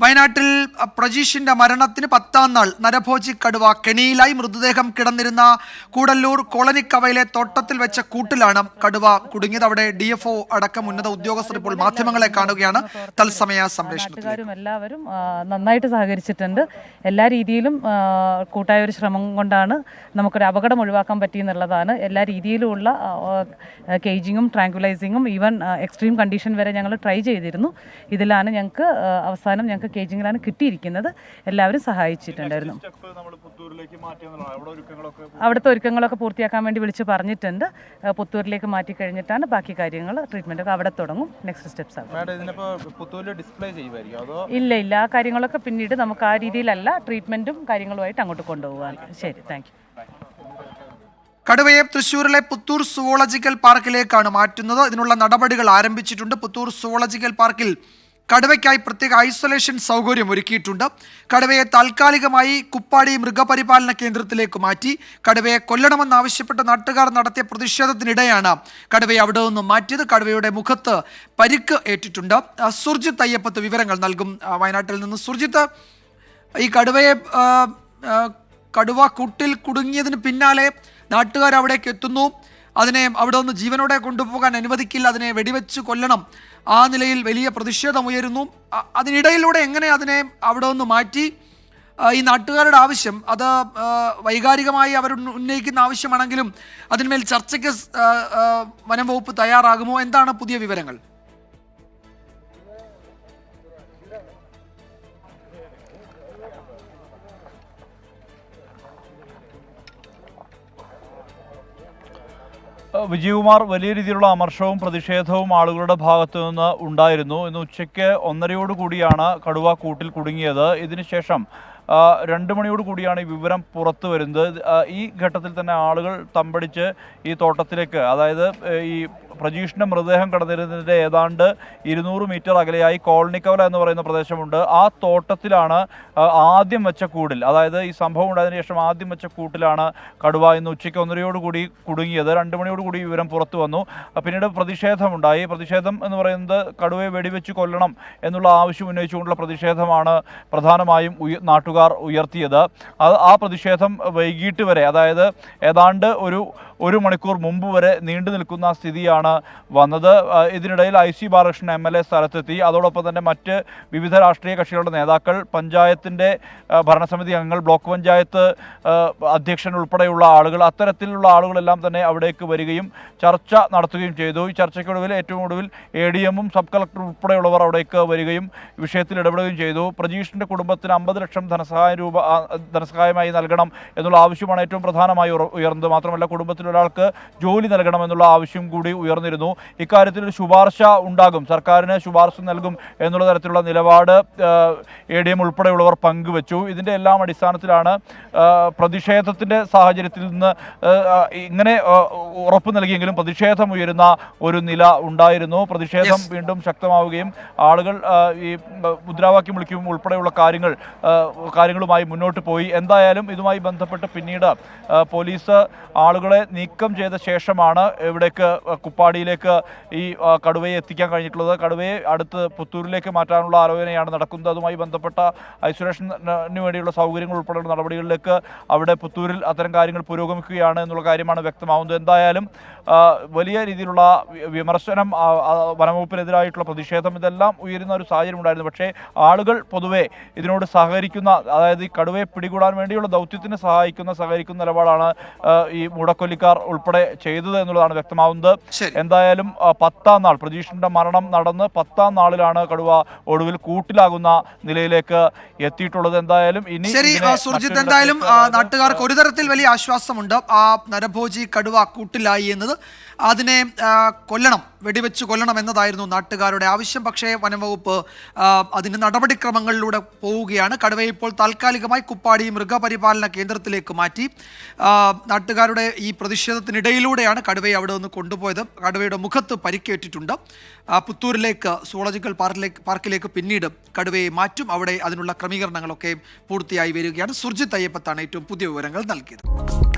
വയനാട്ടിൽ പ്രജീഷിന്റെ മരണത്തിന് 10ാം നാൾ നരഭോജി കടുവ കെണിയിലായി. മൃതദേഹം കിടന്നിരുന്ന കൂടല്ലൂർ കോളനിക്കവയിലെ തോട്ടത്തിൽ വെച്ച കൂട്ടിലാണ് കടുവ കുടുങ്ങിയത്. അവിടെ DFO അടക്കം ഉന്നത ഉദ്യോഗസ്ഥർ ഇപ്പോൾ മാധ്യമങ്ങളെ കാണുകയാണ്. തത്സമയ സംപ്രേഷണത്തിൽ എല്ലാവരും നന്നായിട്ട് സഹകരിച്ചിട്ടുണ്ട്. എല്ലാ രീതിയിലും കൂട്ടായ ഒരു ശ്രമം കൊണ്ടാണ് നമുക്കൊരു അപകടം ഒഴിവാക്കാൻ പറ്റിയെന്നുള്ളതാണ്. എല്ലാ രീതിയിലുമുള്ള കേജിങ്ങും ട്രാങ്കുലൈസിങ്ങും ഈവൻ എക്സ്ട്രീം കണ്ടീഷൻ വരെ ഞങ്ങൾ ട്രൈ ചെയ്തിരുന്നു. ഇതിലാണ് ഞങ്ങൾക്ക് അവസാനം കേജിങ്ങിലാണ് കിട്ടിയിരിക്കുന്നത്. എല്ലാവരും സഹായിച്ചിട്ടുണ്ടായിരുന്നു. അവിടുത്തെ ഒരുക്കങ്ങളൊക്കെ പൂർത്തിയാക്കാൻ വേണ്ടി വിളിച്ച് പറഞ്ഞിട്ടുണ്ട്. പുത്തൂരിലേക്ക് മാറ്റി കഴിഞ്ഞിട്ടാണ് ബാക്കി കാര്യങ്ങൾ, ട്രീറ്റ്മെൻറ്റൊക്കെ അവിടെ തുടങ്ങും. നെക്സ്റ്റ് സ്റ്റെപ്സ് ആണ്. ഇല്ല, ആ കാര്യങ്ങളൊക്കെ പിന്നീട് നമുക്ക് ആ രീതിയിലല്ല, ട്രീറ്റ്മെൻറ്റും കാര്യങ്ങളുമായിട്ട് അങ്ങോട്ട് കൊണ്ടുപോകാൻ. ശരി, താങ്ക് യു. കടുവയെ തൃശ്ശൂരിലെ പുത്തൂർ സുവോളജിക്കൽ പാർക്കിലേക്കാണ് മാറ്റുന്നത്. ഇതിനുള്ള നടപടികൾ ആരംഭിച്ചിട്ടുണ്ട്. പുത്തൂർ സുവോളജിക്കൽ പാർക്കിൽ കടുവയ്ക്കായി പ്രത്യേക ഐസൊലേഷൻ സൗകര്യം ഒരുക്കിയിട്ടുണ്ട്. കടുവയെ താൽക്കാലികമായി കുപ്പാടി മൃഗപരിപാലന കേന്ദ്രത്തിലേക്ക് മാറ്റി. കടുവയെ കൊല്ലണമെന്നാവശ്യപ്പെട്ട് നാട്ടുകാർ നടത്തിയ പ്രതിഷേധത്തിനിടെയാണ് കടുവയെ അവിടെ നിന്നും മാറ്റിയത്. കടുവയുടെ മുഖത്ത് പരിക്ക് ഏറ്റിട്ടുണ്ട്. സുർജിത്ത് അയ്യപ്പത്ത് വിവരങ്ങൾ നൽകും വയനാട്ടിൽ നിന്ന്. സുർജിത്ത്, ഈ കടുവ കൂട്ടിൽ കുടുങ്ങിയതിന് പിന്നാലെ നാട്ടുകാർ അവിടേക്ക് എത്തുന്നു. അതിനെ അവിടെ നിന്ന് ജീവനോടെ കൊണ്ടുപോകാൻ അനുവദിക്കില്ല, അതിനെ വെടിവെച്ച് കൊല്ലണം, ആ നിലയിൽ വലിയ പ്രതിഷേധം ഉയരുന്നു. അതിനിടയിലൂടെ എങ്ങനെ അതിനെ അവിടെ നിന്ന് മാറ്റി? ഈ നാട്ടുകാരുടെ ആവശ്യം അത് വൈകാരികമായി അവർ ഉന്നയിക്കുന്ന ആവശ്യമാണെങ്കിലും അതിന്മേൽ ചർച്ചയ്ക്ക് വനം വകുപ്പ് തയ്യാറാകുമോ? എന്താണ് പുതിയ വിവരങ്ങൾ? വിജയകുമാർ, വലിയ രീതിയിലുള്ള അമർഷവും പ്രതിഷേധവും ആളുകളുടെ ഭാഗത്തു നിന്ന് ഉണ്ടായിരുന്നു. ഇന്ന് ഉച്ചയ്ക്ക് 1:30 കൂടിയാണ് കടുവ കൂട്ടിൽ കുടുങ്ങിയത്. ഇതിനുശേഷം 2 മണിയോട് കൂടിയാണ് ഈ വിവരം പുറത്തു വരുന്നത്. ഈ ഘട്ടത്തിൽ തന്നെ ആളുകൾ തമ്പടിച്ച് ഈ തോട്ടത്തിലേക്ക്, അതായത് ഈ പ്രജീഷിൻ്റെ മൃതദേഹം കിടന്നിരുന്നതിൻ്റെ ഏതാണ്ട് 200 മീറ്റർ അകലെയായി കോളനിക്കവല എന്ന് പറയുന്ന പ്രദേശമുണ്ട്. ആ തോട്ടത്തിലാണ് ആദ്യം വെച്ച കൂടിൽ, അതായത് ഈ സംഭവം ഉണ്ടായതിനു ശേഷം ആദ്യം വെച്ച കൂട്ടിലാണ് കടുവ ഇന്ന് ഉച്ചയ്ക്ക് 1:30 കൂടി കുടുങ്ങിയത്. 2 മണിയോട് കൂടി വിവരം പുറത്തു വന്നു. പിന്നീട് പ്രതിഷേധമുണ്ടായി. പ്രതിഷേധം എന്ന് പറയുന്നത് കടുവയെ വെടിവെച്ച് കൊല്ലണം എന്നുള്ള ആവശ്യം ഉന്നയിച്ചുകൊണ്ടുള്ള പ്രതിഷേധമാണ് പ്രധാനമായും നാട്ടുകാർ ഉയർത്തിയത്. ആ പ്രതിഷേധം വൈകിട്ട് വരെ, അതായത് ഏതാണ്ട് ഒരു മണിക്കൂർ മുമ്പ് വരെ നീണ്ടു നിൽക്കുന്ന സ്ഥിതിയാണ് വന്നത്. ഇതിനിടയിൽ IC ബാലകൃഷ്ണൻ MLA സ്ഥലത്തെത്തി. അതോടൊപ്പം തന്നെ മറ്റ് വിവിധ രാഷ്ട്രീയ കക്ഷികളുടെ നേതാക്കൾ, പഞ്ചായത്തിൻ്റെ ഭരണസമിതി അംഗങ്ങൾ, ബ്ലോക്ക് പഞ്ചായത്ത് അധ്യക്ഷൻ ഉൾപ്പെടെയുള്ള ആളുകൾ, അത്തരത്തിലുള്ള ആളുകളെല്ലാം തന്നെ അവിടേക്ക് വരികയും ചർച്ച നടത്തുകയും ചെയ്തു. ഈ ചർച്ചയ്ക്കൊടുവിൽ ഏറ്റവും ഒടുവിൽ ADM-ഉം സബ് കളക്ടർ ഉൾപ്പെടെയുള്ളവർ അവിടേക്ക് വരികയും വിഷയത്തിൽ ഇടപെടുകയും ചെയ്തു. പ്രജീഷിൻ്റെ കുടുംബത്തിന് 50 ലക്ഷം ധനസഹായമായി നൽകണം എന്നുള്ള ആവശ്യമാണ് ഏറ്റവും പ്രധാനമായി ഉയർന്നത്. മാത്രമല്ല, കുടുംബത്തിൽ ഒരാൾക്ക് ജോലി നൽകണമെന്നുള്ള ആവശ്യം കൂടി ഉയർന്നിരുന്നു. ഇക്കാര്യത്തിൽ ഒരു ശുപാർശ ഉണ്ടാകും, സർക്കാരിന് ശുപാർശ നൽകും എന്നുള്ള തരത്തിലുള്ള നിലപാട് ADM ഉൾപ്പെടെയുള്ളവർ പങ്കുവച്ചു. ഇതിൻ്റെ എല്ലാം അടിസ്ഥാനത്തിലാണ് പ്രതിഷേധത്തിൻ്റെ സാഹചര്യത്തിൽ നിന്ന് ഇങ്ങനെ ഉറപ്പ് നൽകിയെങ്കിലും പ്രതിഷേധം ഉയരുന്ന ഒരു നില ഉണ്ടായിരുന്നു. പ്രതിഷേധം വീണ്ടും ശക്തമാവുകയും ആളുകൾ ഈ മുദ്രാവാക്യം വിളിക്കുകയും ഉൾപ്പെടെയുള്ള കാര്യങ്ങളുമായി മുന്നോട്ട് പോയി. എന്തായാലും ഇതുമായി ബന്ധപ്പെട്ട് പിന്നീട് പോലീസ് ആളുകളെ നീക്കം ചെയ്ത ശേഷമാണ് ഇവിടേക്ക് കുപ്പാടിയിലേക്ക് ഈ കടുവയെ എത്തിക്കാൻ കഴിഞ്ഞിട്ടുള്ളത്. കടുവയെ അടുത്ത് പുത്തൂരിലേക്ക് മാറ്റാനുള്ള ആലോചനയാണ് നടക്കുന്നത്. അതുമായി ബന്ധപ്പെട്ട ഐസൊലേഷന് വേണ്ടിയുള്ള സൗകര്യങ്ങൾ ഉൾപ്പെടെയുള്ള നടപടികളിലേക്ക് അവിടെ പുത്തൂരിൽ അത്തരം കാര്യങ്ങൾ പുരോഗമിക്കുകയാണ് എന്നുള്ള കാര്യമാണ് വ്യക്തമാവുന്നത്. എന്തായാലും വലിയ രീതിയിലുള്ള വിമർശനം, വനംവകുപ്പിനെതിരായിട്ടുള്ള പ്രതിഷേധം, ഇതെല്ലാം ഉയരുന്ന ഒരു സാഹചര്യം ഉണ്ടായിരുന്നു. പക്ഷേ ആളുകൾ പൊതുവെ ഇതിനോട് സഹകരിക്കുന്ന, അതായത് ഈ കടുവയെ പിടികൂടാൻ വേണ്ടിയുള്ള ദൗത്യത്തിന് സഹകരിക്കുന്ന നിലപാടാണ് ഈ മൂടക്കൊല്ലിക്കാർ ഉൾപ്പെടെ ചെയ്തത് എന്നുള്ളതാണ് വ്യക്തമാവുന്നത്. എന്തായാലും 10ാം നാൾ, പ്രജീഷിന്റെ മരണം നടന്ന് 10ാം നാളിലാണ് കടുവ ഒടുവിൽ കൂട്ടിലാകുന്ന നിലയിലേക്ക് എത്തിയിട്ടുള്ളത്. എന്തായാലും ഇനി സുർജിത്ത്, എന്തായാലും നാട്ടുകാർക്ക് ഒരു തരത്തിൽ വലിയ ആശ്വാസമുണ്ട്. ആ നരഭോജി കടുവ കൂട്ടിലായി എന്നത്, അതിനെ കൊല്ലണം, വെടിവെച്ച് കൊല്ലണം എന്നതായിരുന്നു നാട്ടുകാരുടെ ആവശ്യം. പക്ഷേ വനംവകുപ്പ് അതിൻ്റെ നടപടിക്രമങ്ങളിലൂടെ പോവുകയാണ്. കടുവയെ ഇപ്പോൾ താൽക്കാലികമായി കുപ്പാടി മൃഗപരിപാലന കേന്ദ്രത്തിലേക്ക് മാറ്റി. നാട്ടുകാരുടെ ഈ പ്രതിഷേധത്തിനിടയിലൂടെയാണ് കടുവയെ അവിടെ നിന്ന് കൊണ്ടുപോയത്. കടുവയുടെ മുഖത്ത് പരിക്കേറ്റിട്ടുണ്ട്. പുത്തൂരിലേക്ക്, സുവോളജിക്കൽ പാർക്കിലേക്ക് പിന്നീട് കടുവയെ മാറ്റും. അവിടെ അതിനുള്ള ക്രമീകരണങ്ങളൊക്കെ പൂർത്തിയായി വരികയാണ്. സുർജിത്ത് അയ്യപ്പത്താണ് ഏറ്റവും പുതിയ വിവരങ്ങൾ നൽകിയത്.